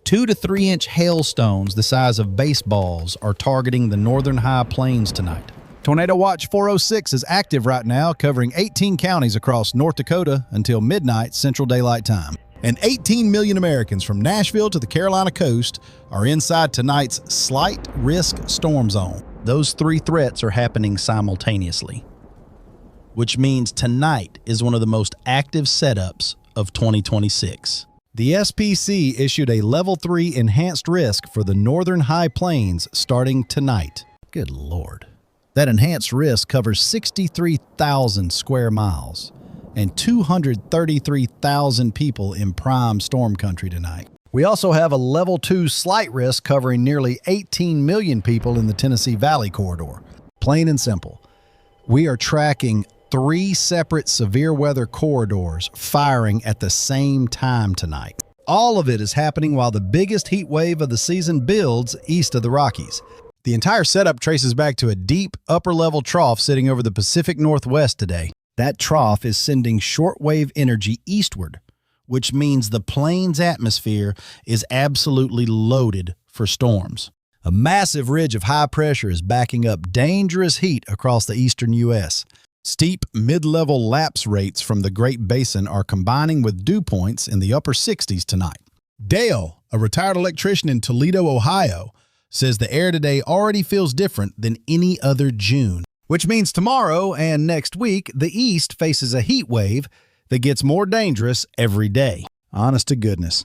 2 to 3 inch hailstones the size of baseballs are targeting the northern high plains tonight. Tornado Watch 406 is active right now, covering 18 counties across North Dakota until midnight Central Daylight Time. And 18 million Americans from Nashville to the Carolina coast are inside tonight's slight risk storm zone. Those three threats are happening simultaneously, which means tonight is one of the most active setups of 2026. The SPC issued a Level 3 enhanced risk for the northern high plains starting tonight. Good Lord. That enhanced risk covers 63,000 square miles and 233,000 people in prime storm country tonight. We also have a Level 2 slight risk covering nearly 18 million people in the Tennessee Valley corridor. Plain and simple. We are tracking 3 separate severe weather corridors firing at the same time tonight. All of it is happening while the biggest heat wave of the season builds east of the Rockies. The entire setup traces back to a deep upper-level trough sitting over the Pacific Northwest today. That trough is sending shortwave energy eastward, which means the plains atmosphere is absolutely loaded for storms. A massive ridge of high pressure is backing up dangerous heat across the eastern U.S. Steep mid-level lapse rates from the Great Basin are combining with dew points in the upper 60s tonight. Dale, a retired electrician in Toledo, Ohio, says the air today already feels different than any other June, which means tomorrow and next week, the East faces a heat wave that gets more dangerous every day. Honest to goodness.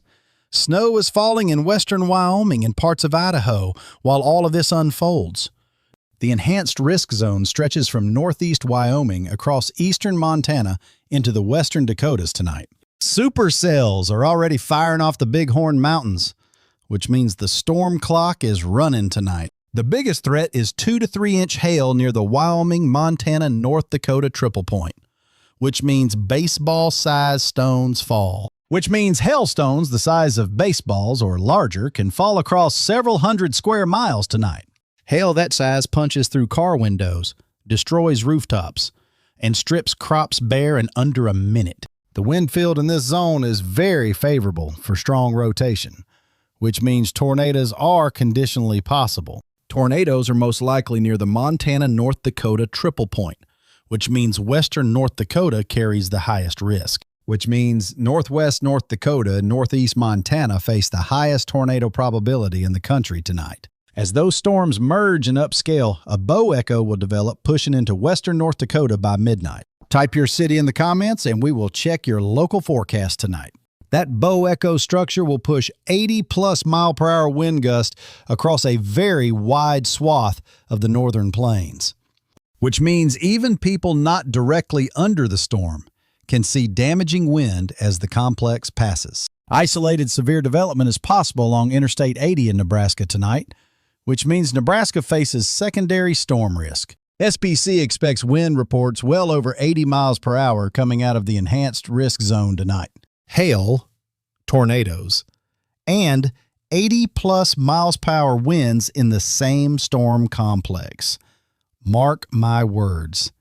Snow is falling in western Wyoming and parts of Idaho while all of this unfolds. The enhanced risk zone stretches from northeast Wyoming across eastern Montana into the western Dakotas tonight. Supercells are already firing off the Bighorn Mountains, which means the storm clock is running tonight. The biggest threat is 2 to 3 inch hail near the Wyoming, Montana, North Dakota triple point, which means baseball-sized stones fall. Which means hailstones the size of baseballs or larger can fall across several hundred square miles tonight. Hail that size punches through car windows, destroys rooftops, and strips crops bare in under a minute. The wind field in this zone is very favorable for strong rotation, which means tornadoes are conditionally possible. Tornadoes are most likely near the Montana-North Dakota triple point, which means western North Dakota carries the highest risk. Which means northwest North Dakota and northeast Montana face the highest tornado probability in the country tonight. As those storms merge and upscale, a bow echo will develop, pushing into western North Dakota by midnight. Type your city in the comments and we will check your local forecast tonight. That bow echo structure will push 80-plus mile-per-hour wind gust across a very wide swath of the northern plains, which means even people not directly under the storm can see damaging wind as the complex passes. Isolated severe development is possible along Interstate 80 in Nebraska tonight, which means Nebraska faces secondary storm risk. SPC expects wind reports well over 80 miles per hour coming out of the enhanced risk zone tonight. Hail, tornadoes, and 80-plus miles per hour winds in the same storm complex. Mark my words,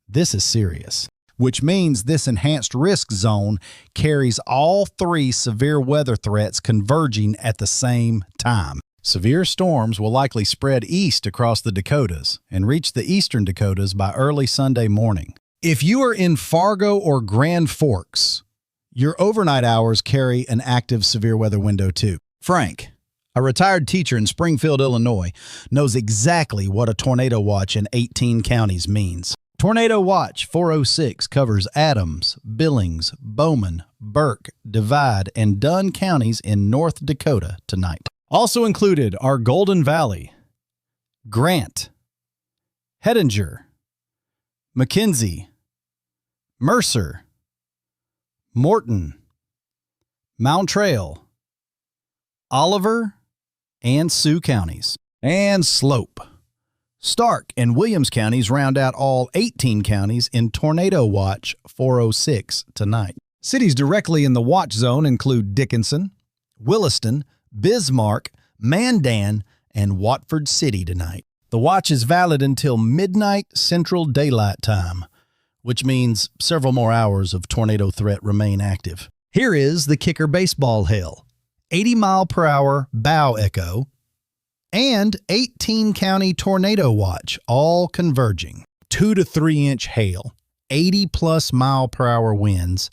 this is serious. Which means this enhanced risk zone carries all 3 severe weather threats converging at the same time. Severe storms will likely spread east across the Dakotas and reach the eastern Dakotas by early Sunday morning. If you are in Fargo or Grand Forks, your overnight hours carry an active severe weather window too. Frank, a retired teacher in Springfield, Illinois, knows exactly what a tornado watch in 18 counties means. Tornado Watch 406 covers Adams, Billings, Bowman, Burke, Divide, and Dunn counties in North Dakota tonight. Also included are Golden Valley, Grant, Hettinger, McKenzie, Mercer, Morton, Mount Trail, Oliver, and Sioux counties, and Slope. Stark and Williams counties round out all 18 counties in Tornado Watch 406 tonight. Cities directly in the watch zone include Dickinson, Williston, Bismarck, Mandan, and Watford City tonight. The watch is valid until midnight Central Daylight Time, which means several more hours of tornado threat remain active. Here is the kicker baseball hail. 80-mile-per-hour bow echo, and 18-county tornado watch, all converging. 2 to 3 inch hail, 80-plus mile-per-hour winds,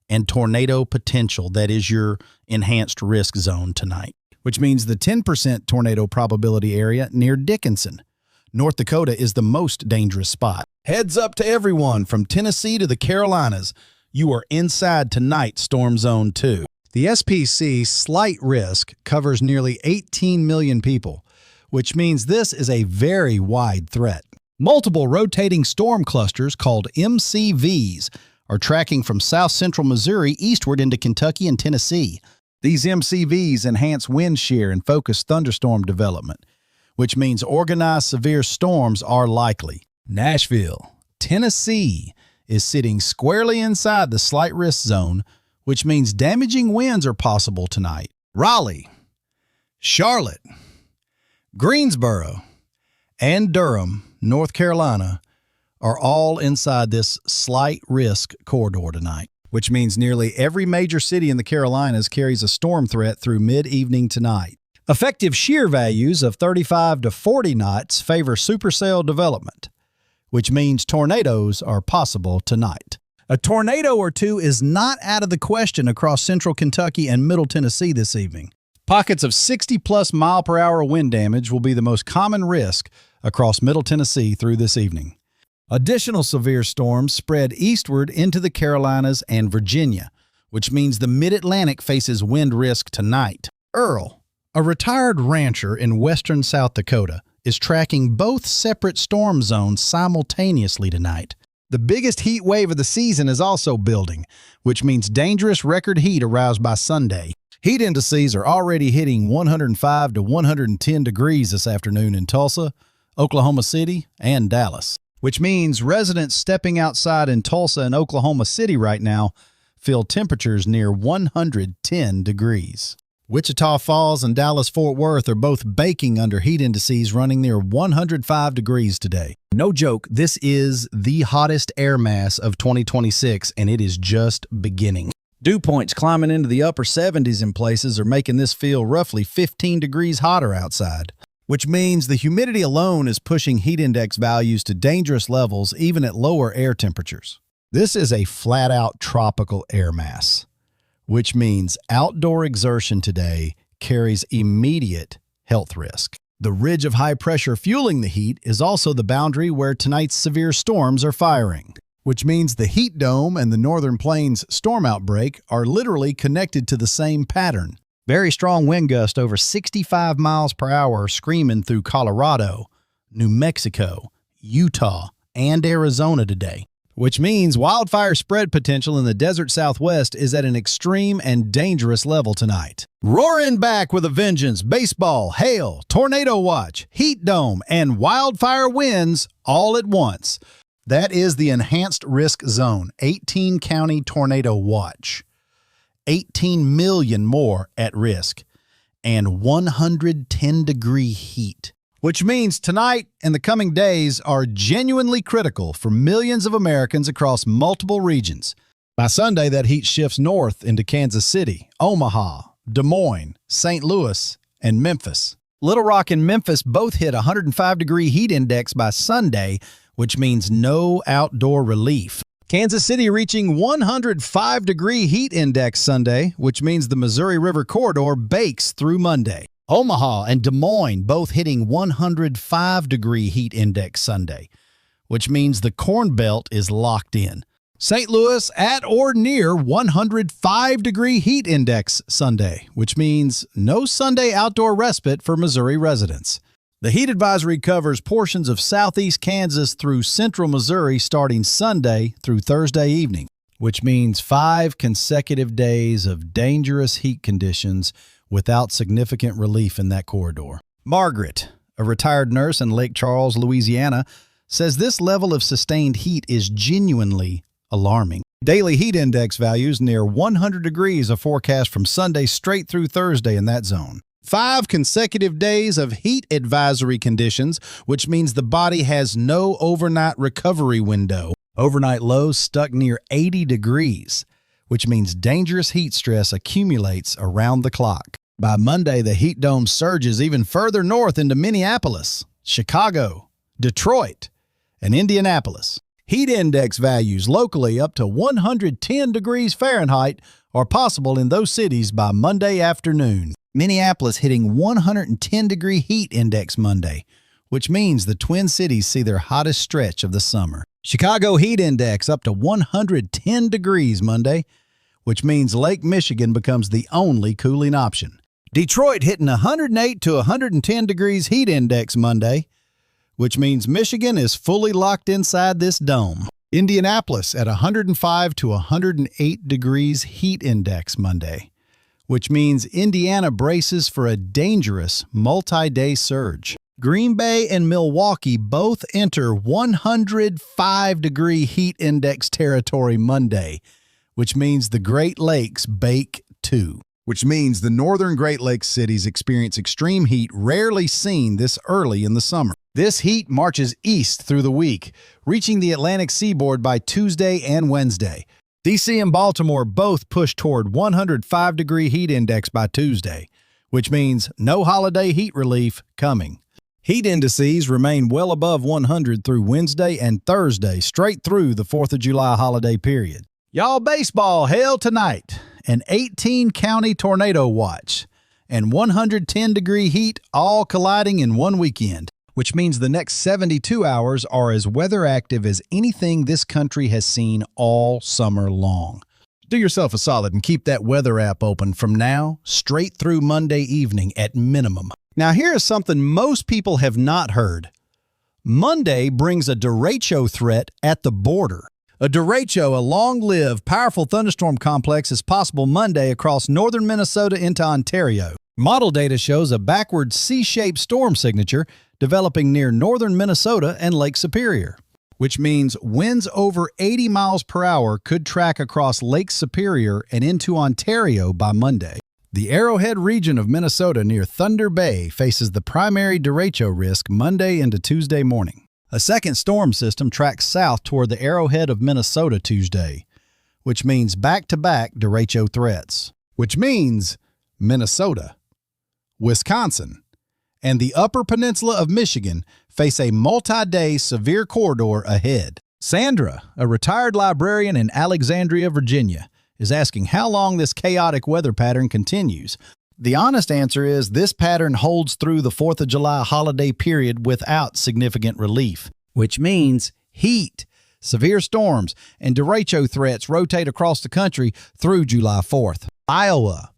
and tornado potential. That is your enhanced risk zone tonight, which means the 10% tornado probability area near Dickinson. North Dakota is the most dangerous spot. Heads up to everyone from Tennessee to the Carolinas. You are inside tonight's Storm Zone 2. The SPC slight risk covers nearly 18 million people, which means this is a very wide threat. Multiple rotating storm clusters called MCVs are tracking from south-central Missouri eastward into Kentucky and Tennessee. These MCVs enhance wind shear and focus thunderstorm development, which means organized severe storms are likely. Nashville, Tennessee is sitting squarely inside the slight risk zone, which means damaging winds are possible tonight. Raleigh, Charlotte, Greensboro, and Durham, North Carolina, are all inside this slight risk corridor tonight, which means nearly every major city in the Carolinas carries a storm threat through mid-evening tonight. Effective shear values of 35 to 40 knots favor supercell development, which means tornadoes are possible tonight. A tornado or two is not out of the question across central Kentucky and middle Tennessee this evening. Pockets of 60-plus mile-per-hour wind damage will be the most common risk across middle Tennessee through this evening. Additional severe storms spread eastward into the Carolinas and Virginia, which means the mid-Atlantic faces wind risk tonight. Earl, a retired rancher in western South Dakota, is tracking both separate storm zones simultaneously tonight. The biggest heat wave of the season is also building, which means dangerous record heat aroused by Sunday. Heat indices are already hitting 105 to 110 degrees this afternoon in Tulsa, Oklahoma City, and Dallas, which means residents stepping outside in Tulsa and Oklahoma City right now feel temperatures near 110 degrees. Wichita Falls and Dallas-Fort Worth are both baking under heat indices running near 105 degrees today. No joke, this is the hottest air mass of 2026, and it is just beginning. Dew points climbing into the upper 70s in places are making this feel roughly 15 degrees hotter outside, which means the humidity alone is pushing heat index values to dangerous levels even at lower air temperatures. This is a flat-out tropical air mass, which means outdoor exertion today carries immediate health risk. The ridge of high pressure fueling the heat is also the boundary where tonight's severe storms are firing, which means the heat dome and the Northern Plains storm outbreak are literally connected to the same pattern. Very strong wind gust over 65 miles per hour screaming through Colorado, New Mexico, Utah, and Arizona today, which means wildfire spread potential in the desert Southwest is at an extreme and dangerous level tonight. Roaring back with a vengeance, baseball, hail, tornado watch, heat dome, and wildfire winds all at once. That is the enhanced risk zone, 18-county tornado watch. 18 million more at risk, and 110-degree heat, which means tonight and the coming days are genuinely critical for millions of Americans across multiple regions. By Sunday, that heat shifts north into Kansas City, Omaha, Des Moines, St. Louis, and Memphis. Little Rock and Memphis both hit a 105-degree heat index by Sunday, which means no outdoor relief. Kansas City reaching 105-degree heat index Sunday, which means the Missouri River Corridor bakes through Monday. Omaha and Des Moines both hitting 105-degree heat index Sunday, which means the Corn Belt is locked in. St. Louis at or near 105-degree heat index Sunday, which means no Sunday outdoor respite for Missouri residents. The heat advisory covers portions of southeast Kansas through central Missouri starting Sunday through Thursday evening, which means 5 consecutive days of dangerous heat conditions without significant relief in that corridor. Margaret, a retired nurse in Lake Charles, Louisiana, says this level of sustained heat is genuinely alarming. Daily heat index values near 100 degrees are forecast from Sunday straight through Thursday in that zone. 5 consecutive days of heat advisory conditions, which means the body has no overnight recovery window. Overnight lows stuck near 80 degrees, which means dangerous heat stress accumulates around the clock. By Monday, the heat dome surges even further north into Minneapolis, Chicago, Detroit, and Indianapolis. Heat index values locally up to 110 degrees Fahrenheit are possible in those cities by Monday afternoon. Minneapolis hitting 110-degree heat index Monday, which means the Twin Cities see their hottest stretch of the summer. Chicago heat index up to 110 degrees Monday, which means Lake Michigan becomes the only cooling option. Detroit hitting 108 to 110 degrees heat index Monday, which means Michigan is fully locked inside this dome. Indianapolis at 105 to 108 degrees heat index Monday, which means Indiana braces for a dangerous multi-day surge. Green Bay and Milwaukee both enter 105-degree heat index territory Monday, which means the Great Lakes bake too. Which means the northern Great Lakes cities experience extreme heat rarely seen this early in the summer. This heat marches east through the week, reaching the Atlantic seaboard by Tuesday and Wednesday. D.C. and Baltimore both push toward 105-degree heat index by Tuesday, which means no holiday heat relief coming. Heat indices remain well above 100 through Wednesday and Thursday, straight through the 4th of July holiday period. Y'all, baseball hell tonight. An 18-county tornado watch, and 110-degree heat all colliding in one weekend, which means the next 72 hours are as weather active as anything this country has seen all summer long. Do yourself a solid and keep that weather app open from now straight through Monday evening at minimum. Now here is something most people have not heard. Monday brings a derecho threat at the border. A derecho, a long-lived, powerful thunderstorm complex, is possible Monday across northern Minnesota into Ontario. Model data shows a backward C-shaped storm signature developing near northern Minnesota and Lake Superior, which means winds over 80 miles per hour could track across Lake Superior and into Ontario by Monday. The Arrowhead region of Minnesota near Thunder Bay faces the primary derecho risk Monday into Tuesday morning. A second storm system tracks south toward the Arrowhead of Minnesota Tuesday, which means back-to-back derecho threats, which means Minnesota, Wisconsin, and the Upper Peninsula of Michigan face a multi-day severe corridor ahead. Sandra, a retired librarian in Alexandria, Virginia, is asking how long this chaotic weather pattern continues. The honest answer is this pattern holds through the 4th of July holiday period without significant relief, which means heat, severe storms, and derecho threats rotate across the country through July 4th. Iowa,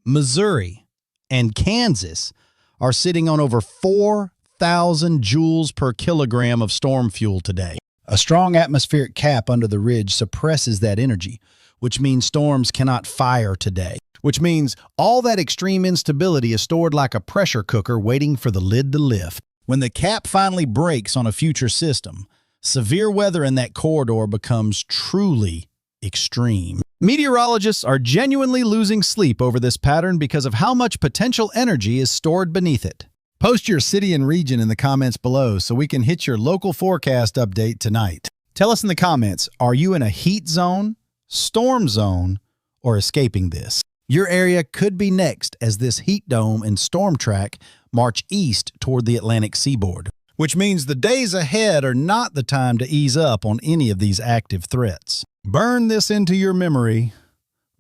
Missouri, and Kansas are sitting on over 4,000 joules per kilogram of storm fuel today. A strong atmospheric cap under the ridge suppresses that energy, which means storms cannot fire today. Which means all that extreme instability is stored like a pressure cooker waiting for the lid to lift. When the cap finally breaks on a future system, severe weather in that corridor becomes truly extreme. Meteorologists are genuinely losing sleep over this pattern because of how much potential energy is stored beneath it. Post your city and region in the comments below so we can hit your local forecast update tonight. Tell us in the comments, are you in a heat zone, storm zone, or escaping this? Your area could be next as this heat dome and storm track march east toward the Atlantic seaboard, which means the days ahead are not the time to ease up on any of these active threats. Burn this into your memory.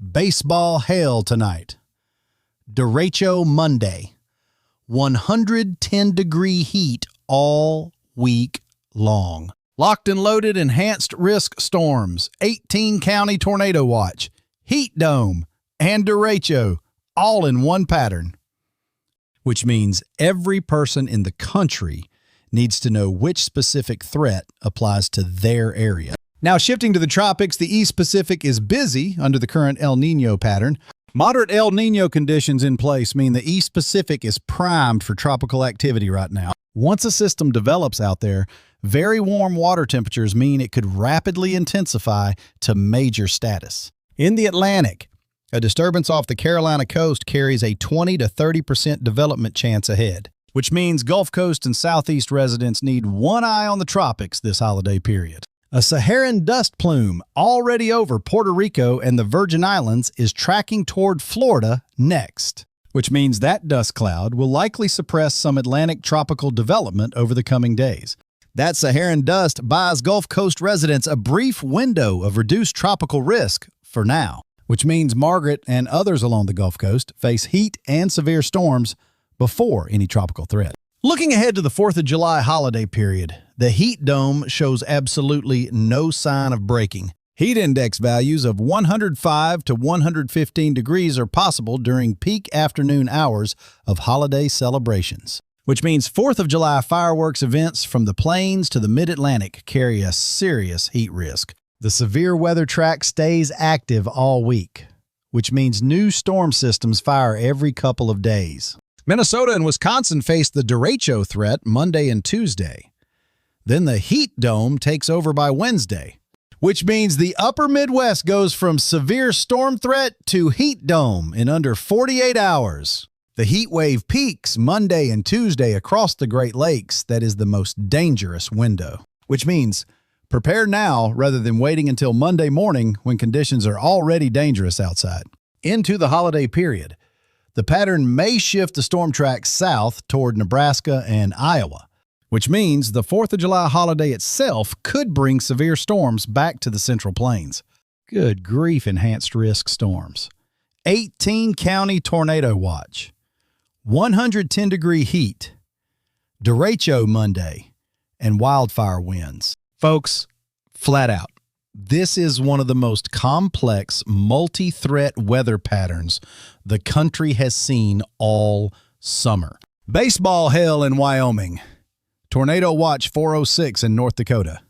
Baseball hell tonight. Derecho Monday. 110-degree heat all week long. Locked and loaded enhanced risk storms. 18-county tornado watch. Heat dome. And derecho, all in one pattern, which means every person in the country needs to know which specific threat applies to their area. Now, shifting to the tropics, the East Pacific is busy under the current El Nino pattern. Moderate El Nino conditions in place mean the East Pacific is primed for tropical activity right now. Once a system develops out there, very warm water temperatures mean it could rapidly intensify to major status. In the Atlantic, a disturbance off the Carolina coast carries a 20 to 30% development chance ahead, which means Gulf Coast and Southeast residents need one eye on the tropics this holiday period. A Saharan dust plume already over Puerto Rico and the Virgin Islands is tracking toward Florida next, which means that dust cloud will likely suppress some Atlantic tropical development over the coming days. That Saharan dust buys Gulf Coast residents a brief window of reduced tropical risk for now, which means Margaret and others along the Gulf Coast face heat and severe storms before any tropical threat. Looking ahead to the 4th of July holiday period, the heat dome shows absolutely no sign of breaking. Heat index values of 105 to 115 degrees are possible during peak afternoon hours of holiday celebrations, which means 4th of July fireworks events from the plains to the mid-Atlantic carry a serious heat risk. The severe weather track stays active all week, which means new storm systems fire every couple of days. Minnesota and Wisconsin face the derecho threat Monday and Tuesday. Then the heat dome takes over by Wednesday, which means the upper Midwest goes from severe storm threat to heat dome in under 48 hours. The heat wave peaks Monday and Tuesday across the Great Lakes. That is the most dangerous window, which means prepare now rather than waiting until Monday morning when conditions are already dangerous outside. Into the holiday period, the pattern may shift the storm track south toward Nebraska and Iowa, which means the 4th of July holiday itself could bring severe storms back to the Central Plains. Good grief, enhanced risk storms. 18-county tornado watch. 110-degree heat. Derecho Monday. And wildfire winds. Folks, flat out, this is one of the most complex multi-threat weather patterns the country has seen all summer. Baseball hell in Wyoming. Tornado watch 406 in North Dakota.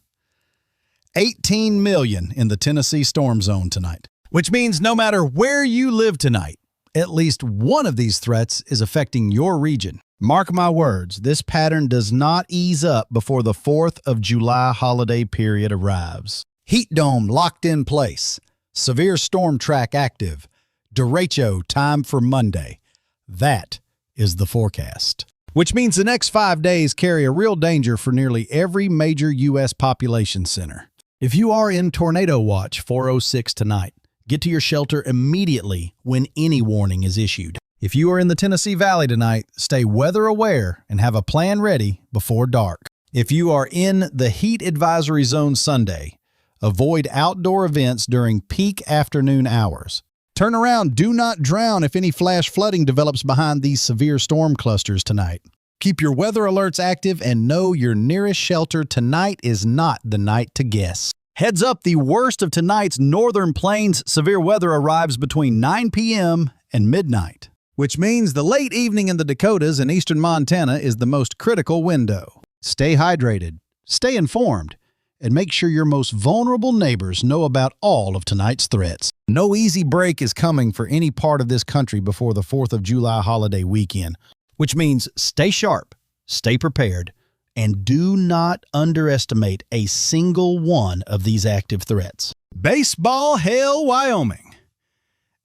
18 million in the Tennessee storm zone tonight, which means no matter where you live tonight, at least one of these threats is affecting your region. Mark my words, this pattern does not ease up before the 4th of July holiday period arrives. Heat dome locked in place. Severe storm track active. Derecho time for Monday. That is the forecast. Which means the next 5 days carry a real danger for nearly every major U.S. population center. If you are in tornado watch 406 tonight, get to your shelter immediately when any warning is issued. If you are in the Tennessee Valley tonight, stay weather aware and have a plan ready before dark. If you are in the heat advisory zone Sunday, avoid outdoor events during peak afternoon hours. Turn around, do not drown if any flash flooding develops behind these severe storm clusters tonight. Keep your weather alerts active and know your nearest shelter tonight is not the night to guess. Heads up, the worst of tonight's Northern Plains severe weather arrives between 9 p.m. and midnight, which means the late evening in the Dakotas and eastern Montana is the most critical window. Stay hydrated, stay informed, and make sure your most vulnerable neighbors know about all of tonight's threats. No easy break is coming for any part of this country before the 4th of July holiday weekend, which means stay sharp, stay prepared, and do not underestimate a single one of these active threats. Baseball hell, Wyoming.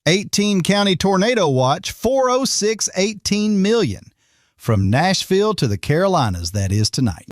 18-county tornado watch 406 18 million. From Nashville to the Carolinas, that is tonight.